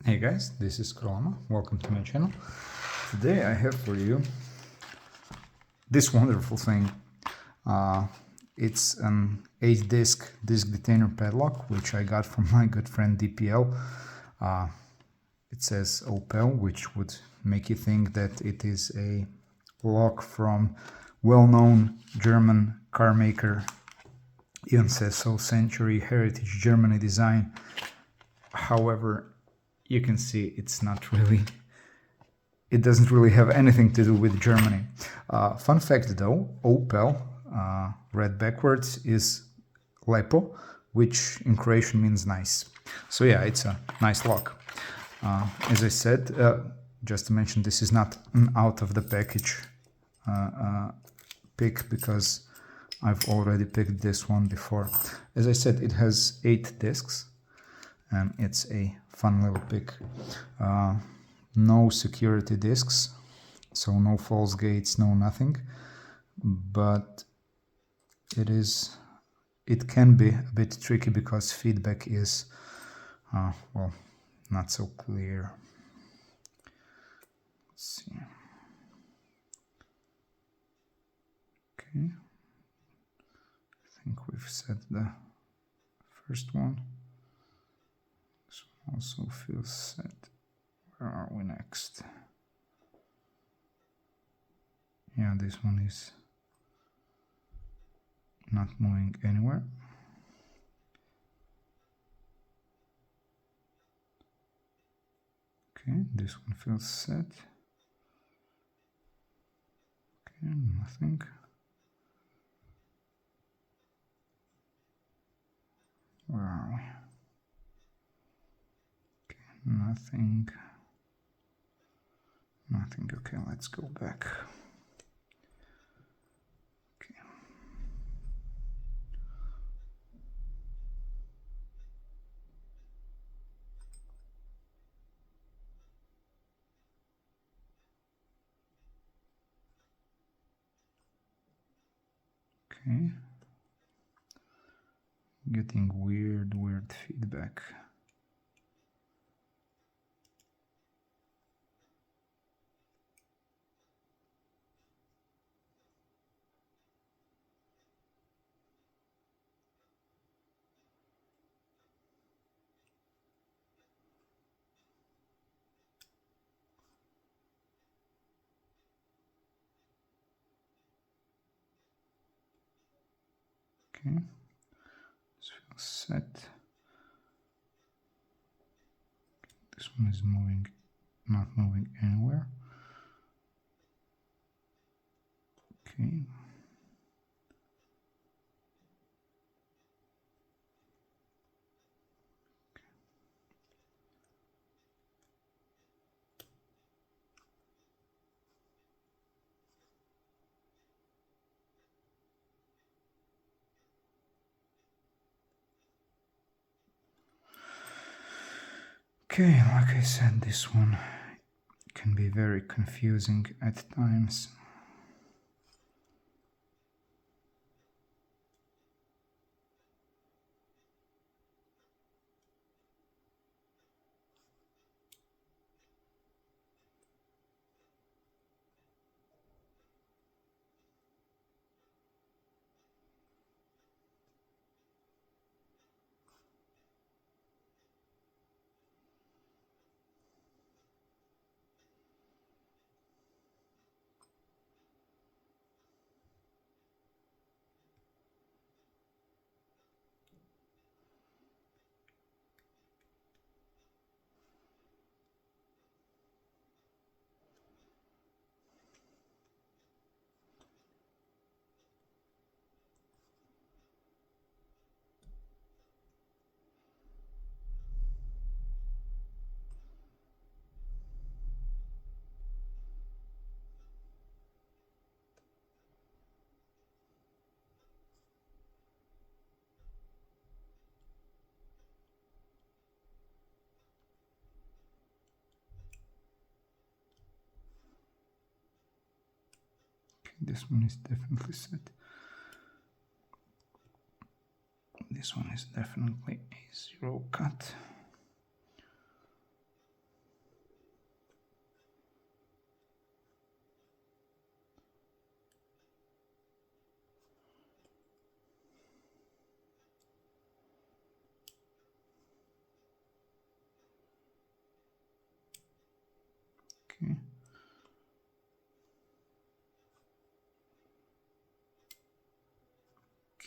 Hey guys, this is Kroma. Welcome to my channel. Today I have for you this wonderful thing. It's an 8-disc detainer padlock, which I got from my good friend DPL. It says Opel, which would make you think that it is a lock from well-known German car maker. Even says so, Century Heritage Germany design. However, you can see it's not really, it doesn't really have anything to do with Germany. Fun fact though, Opel, read backwards, is lepo, which in Croatian means nice. So yeah, it's a nice lock. As I said, just to mention, this is not an out of the package pick, because I've already picked this one before. As I said, it has 8 discs. And it's a fun little pick. No security discs, so no false gates, no nothing. But it can be a bit tricky because feedback is, well, not so clear. Let's see. Okay. I think we've set the first one. Also feels set. Where are we next? Yeah, this one is not moving anywhere. Okay, this one feels set. Okay, nothing. Where are we? Nothing. Okay, let's go back. Okay. Okay. Getting weird feedback. Okay, this feels set. This one is moving, not moving anywhere. Okay. Okay, like I said, this one can be very confusing at times. This one is definitely set. This one is definitely a 0 cut.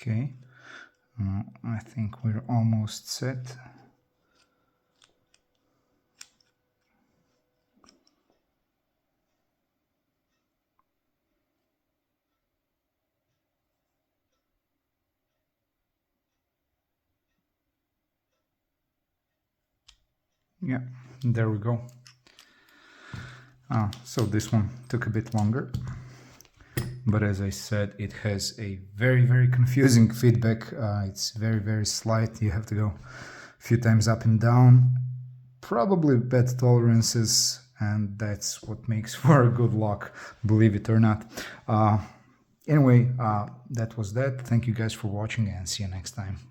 Okay, I think we're almost set. Yeah, there we go. So this one took a bit longer, but as I said, it has a very confusing feedback. It's very slight. You have to go a few times up and down, probably bad tolerances, and that's what makes for a good lock, believe it or not. Anyway, that was that. Thank you guys for watching, and see you next time.